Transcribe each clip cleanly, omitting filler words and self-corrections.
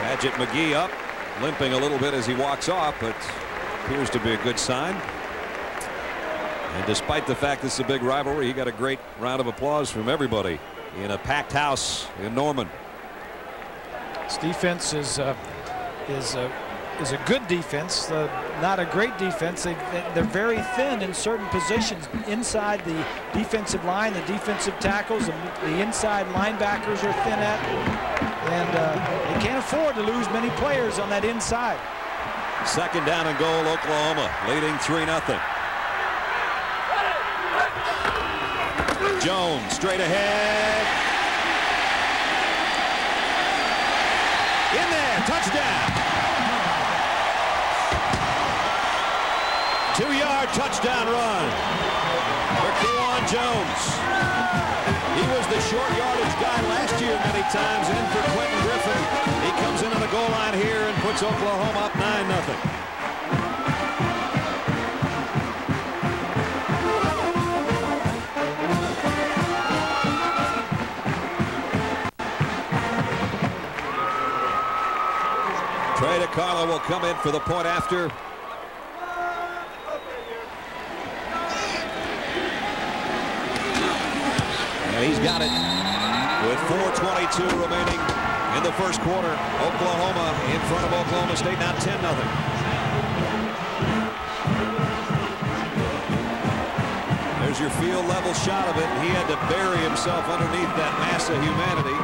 Paget McGee up, limping a little bit as he walks off, but appears to be a good sign. And despite the fact this is a big rivalry, he got a great round of applause from everybody in a packed house in Norman. This defense is a good defense, not a great defense. They're very thin in certain positions inside the defensive line. The defensive tackles, the inside linebackers are thin at, and they can't afford to lose many players on that inside. Second down and goal, Oklahoma leading 3-0. Jones straight ahead. In there, touchdown. 2-yard touchdown run for Kewan Jones. He was the short yardage guy last year many times in for Quentin Griffin. He comes in on the goal line here and puts Oklahoma up 9-0. Trey DeCarlo will come in for the point after. And he's got it with 4:22 remaining in the first quarter. Oklahoma in front of Oklahoma State, now 10-0. There's your field level shot of it. He had to bury himself underneath that mass of humanity.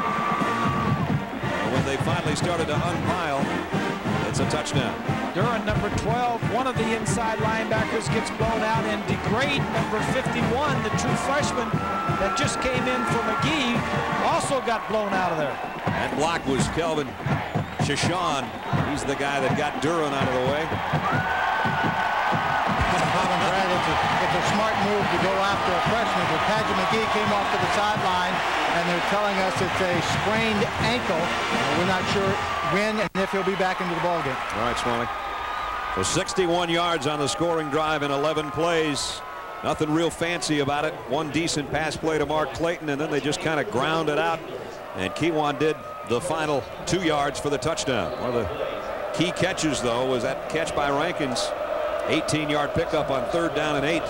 And when they finally started to unpile, it's a touchdown. Duran, number 12, one of the inside linebackers, gets blown out, and DeGrade, number 51, the true freshman that just came in for McGee, also got blown out of there. That block was Kelvin Shashan. He's the guy that got Duran out of the way. Brad, it's a smart move to go after a freshman, but Paget McGee came off to the sideline, and they're telling us it's a sprained ankle. We're not sure when and if he'll be back into the ballgame. All right, Swami. So 61 yards on the scoring drive in 11 plays. Nothing real fancy about it. One decent pass play to Mark Clayton, and then they just kind of ground it out. And Kewan did the final 2 yards for the touchdown. One of the key catches, though, was that catch by Rankins. 18-yard pickup on 3rd down and 8,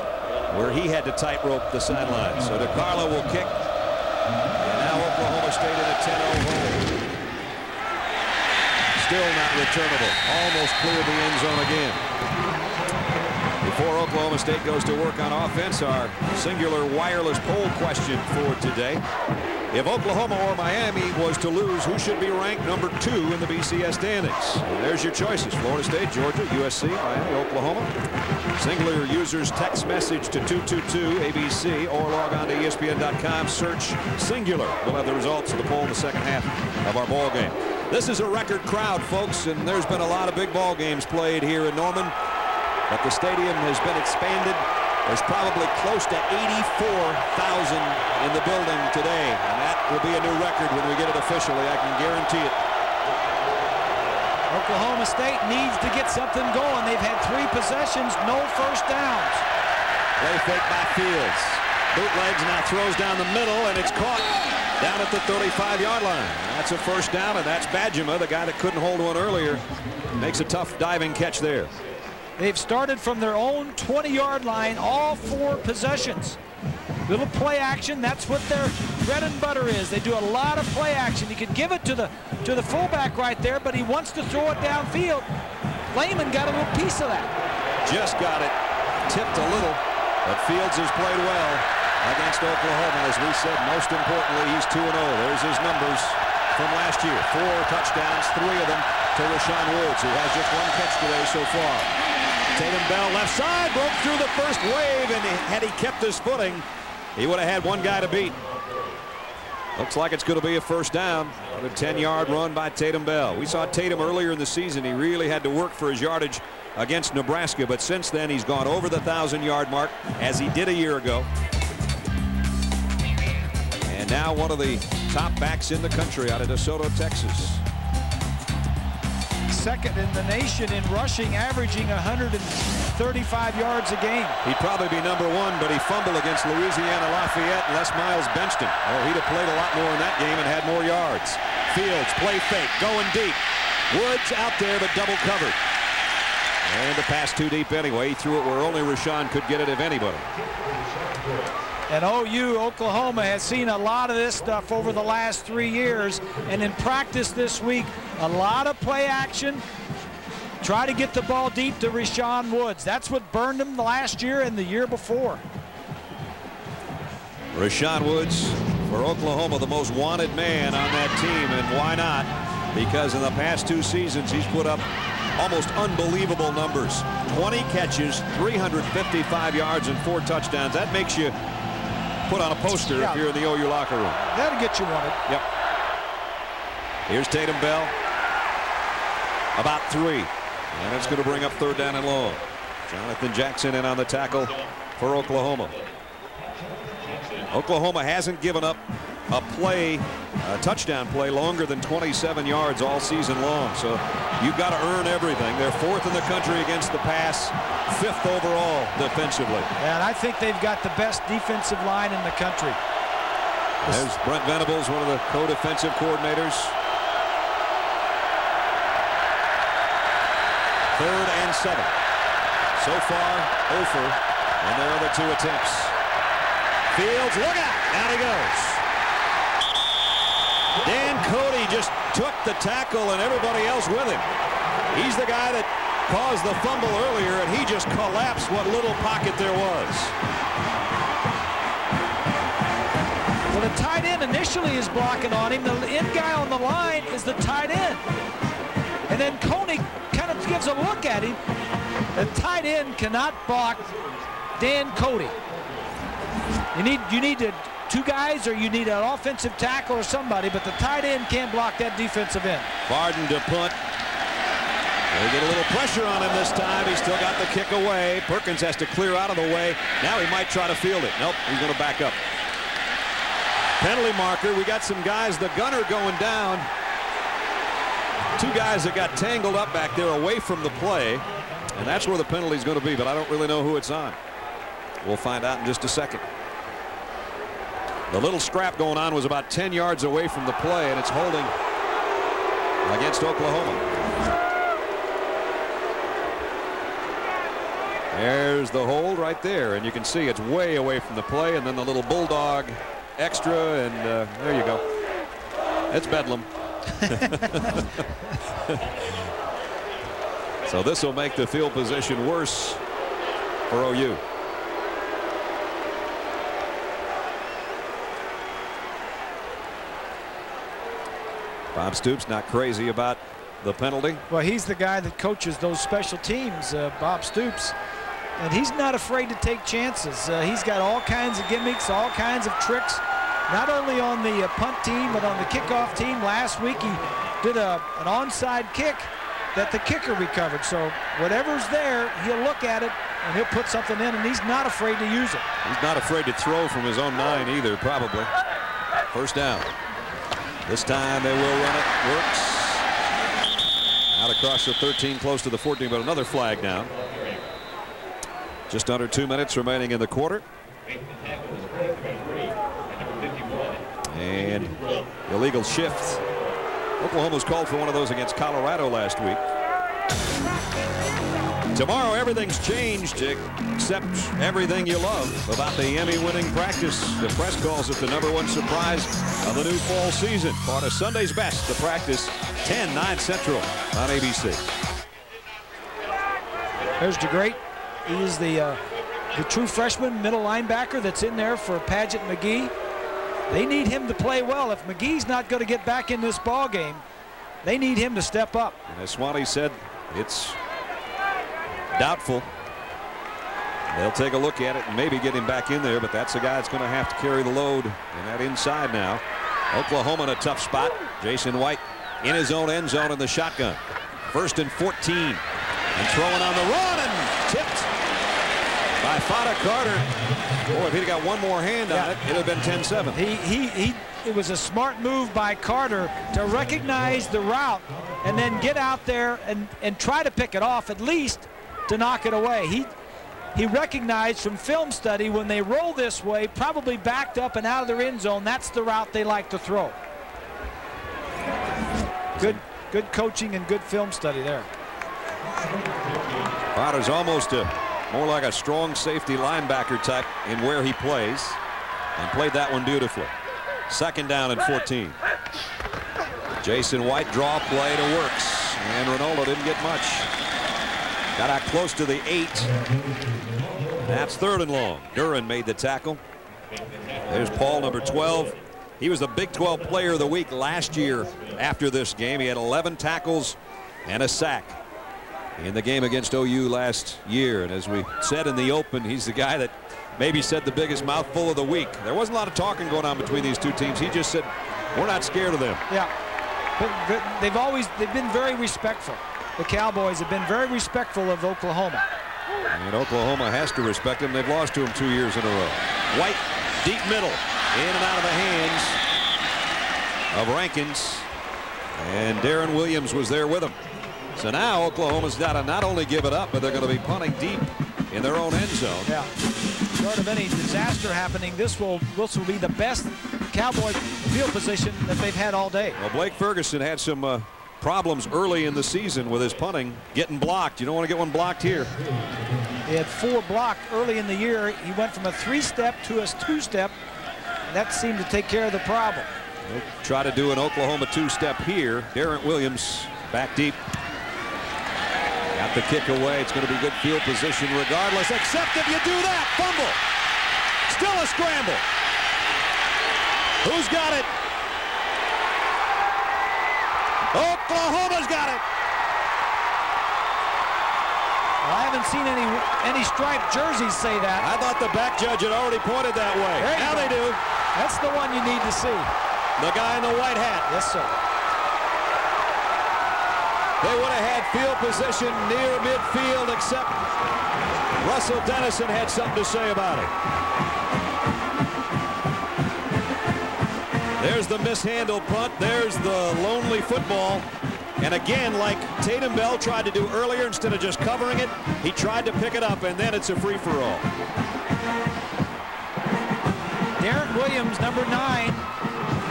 where he had to tightrope the sideline. So DeCarlo will kick. And now Oklahoma State in a 10-0 hole. Still not returnable. Almost cleared the end zone again. Before Oklahoma State goes to work on offense, our singular wireless poll question for today. If Oklahoma or Miami was to lose, who should be ranked number 2 in the BCS standings? And there's your choices: Florida State, Georgia, USC, Miami, Oklahoma. Singular users text message to 222-ABC or log on to ESPN.com. Search Singular. We'll have the results of the poll in the second half of our ball game. This is a record crowd, folks, and there's been a lot of big ball games played here in Norman, but the stadium has been expanded. There's probably close to 84,000 in the building today, and that will be a new record when we get it officially. I can guarantee it. Oklahoma State needs to get something going. They've had 3 possessions, no first downs. Play fake by Fields. Bootlegs, now throws down the middle, and it's caught down at the 35-yard line. That's a first down, and that's Badjima, the guy that couldn't hold one earlier. Makes a tough diving catch there. They've started from their own 20-yard line all 4 possessions. Little play action, that's what their bread and butter is. They do a lot of play action. You could give it to the fullback right there, but he wants to throw it downfield. Lehman got a little piece of that. Just got it. Tipped a little, but Fields has played well against Oklahoma. As we said, most importantly, he's 2-0. There's his numbers from last year. 4 touchdowns, 3 of them to Rashawn Woods, who has just 1 catch today so far. Tatum Bell left side, broke through the first wave, and had he kept his footing, he would have had 1 guy to beat. Looks like it's going to be a first down. Another 10-yard run by Tatum Bell. We saw Tatum earlier in the season. He really had to work for his yardage against Nebraska, but since then he's gone over the 1,000-yard mark, as he did a year ago. And now one of the top backs in the country out of DeSoto, Texas. Second in the nation in rushing, averaging 135 yards a game. He'd probably be number 1, but he fumbled against Louisiana Lafayette. Les Miles benched him. Oh, he'd have played a lot more in that game and had more yards. Fields, play fake, going deep. Woods out there, but double covered. And the pass too deep anyway. He threw it where only Rashawn could get it, if anybody. And OU, Oklahoma, has seen a lot of this stuff over the last 3 years. And in practice this week, a lot of play action. Try to get the ball deep to Rashawn Woods. That's what burned him last year and the year before. Rashawn Woods, for Oklahoma, the most wanted man on that team. And why not? Because in the past 2 seasons, he's put up almost unbelievable numbers. 20 catches, 355 yards, and 4 touchdowns. That makes you put on a poster if you're in the OU locker room. That'll get you wanted. Yep. Here's Tatum Bell. About 3. And it's going to bring up 3rd down and long. Jonathan Jackson in on the tackle for Oklahoma. Oklahoma hasn't given up a touchdown play longer than 27 yards all season long. So you've got to earn everything. They're 4th in the country against the pass, 5th overall defensively. And I think they've got the best defensive line in the country. There's Brent Venables, one of the co-defensive coordinators. 3rd and 7. So far, Ofer, and their other 2 attempts. Fields, look out! Down he goes. Dan Cody just took the tackle and everybody else with him. He's the guy that caused the fumble earlier, and he just collapsed what little pocket there was. Well, the tight end initially is blocking on him. The end guy on the line is the tight end. And then Coney kind of gives a look at him. The tight end cannot block Dan Cody. You need 2 guys, or you need an offensive tackle or somebody, but the tight end can't block that defensive end. Barden to punt. They get a little pressure on him this time. He's still got the kick away. Perkins has to clear out of the way. Now he might try to field it. Nope, he's going to back up. Penalty marker. We got some guys. The gunner going down. 2 guys that got tangled up back there away from the play. And that's where the penalty is going to be, but I don't really know who it's on. We'll find out in just a second. The little scrap going on was about 10 yards away from the play, and it's holding against Oklahoma. There's the hold right there, and you can see it's way away from the play, and then the little bulldog extra, and there you go. It's bedlam. So this will make the field position worse for OU. Bob Stoops not crazy about the penalty. Well, he's the guy that coaches those special teams, Bob Stoops, and he's not afraid to take chances. He's got all kinds of gimmicks, all kinds of tricks, not only on the punt team, but on the kickoff team. Last week he did an onside kick that the kicker recovered. So whatever's there, he'll look at it and he'll put something in, and he's not afraid to use it. He's not afraid to throw from his own 9 either, probably. 1st down. This time they will run it. Works. Out across the 13, close to the 14, but another flag now. Just under 2 minutes remaining in the quarter. And illegal shift. Oklahoma's called for one of those against Colorado last week. Tomorrow everything's changed except everything you love about the Emmy-winning practice. The press calls it the #1 surprise of the new fall season. Part of Sunday's Best, the practice, 10, 9 Central on ABC. There's DeGrate. He is the true freshman middle linebacker that's in there for Paget McGee. They need him to play well. If McGee's not going to get back in this ball game, they need him to step up. And as Swanee said, it's doubtful. They'll take a look at it and maybe get him back in there, but that's the guy that's going to have to carry the load in that inside now. Oklahoma in a tough spot. Jason White in his own end zone in the shotgun. 1st and 14. And throwing on the run and tipped by Fada Carter. Boy, if he'd have got one more hand on it, it'd have been 10-7. It was a smart move by Carter to recognize the route and then get out there and try to pick it off, at least to knock it away. He recognized from film study when they roll this way, probably backed up and out of their end zone, that's the route they like to throw. Good coaching and good film study there. Potter's almost more like a strong safety linebacker type in where he plays, and played that one beautifully. 2nd down and 14. Jason White draw play to Works, and Rinaldo didn't get much. Got out close to the 8. That's 3rd and long. Duran made the tackle. There's Paul, number 12. He was the Big 12 Player of the Week last year after this game. He had 11 tackles and a sack in the game against OU last year. And as we said in the open, he's the guy that maybe said the biggest mouthful of the week. There wasn't a lot of talking going on between these two teams. He just said, we're not scared of them. Yeah. They've been very respectful. The Cowboys have been very respectful of Oklahoma. And Oklahoma has to respect him. They've lost to him 2 years in a row. White, deep middle, in and out of the hands of Rankins. And Darren Williams was there with him. So now Oklahoma's got to not only give it up, but they're going to be punting deep in their own end zone. Yeah. Short of any disaster happening, this will be the best Cowboy field position that they've had all day. Well, Blake Ferguson had some problems early in the season with his punting, getting blocked. You don't want to get one blocked here. He had 4 blocked early in the year. He went from a 3-step to a 2-step. That seemed to take care of the problem. They'll try to do an Oklahoma 2-step here. Darren Williams back deep. Got the kick away. It's going to be good field position regardless, except if you do that. Fumble. Still a scramble. Who's got it? Oklahoma's got it. Well, I haven't seen any striped jerseys say that. I thought the back judge had already pointed that way. Now they do. That's the one you need to see. The guy in the white hat. Yes, sir. They would have had field position near midfield, except Russell Dennison had something to say about it. There's the mishandled punt. There's the lonely football. And again, like Tatum Bell tried to do earlier, instead of just covering it, he tried to pick it up, and then it's a free-for-all. Darren Williams, number 9,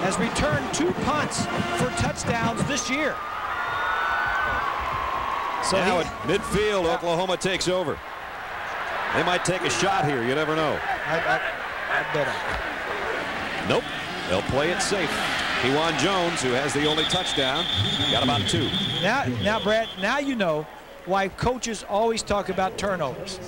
has returned 2 punts for touchdowns this year. So now at midfield, Oklahoma takes over. They might take a shot here. You never know. I bet on it. Nope. They'll play it safe. Kewan Jones, who has the only touchdown, got about 2. Now, Brad, now you know why coaches always talk about turnovers.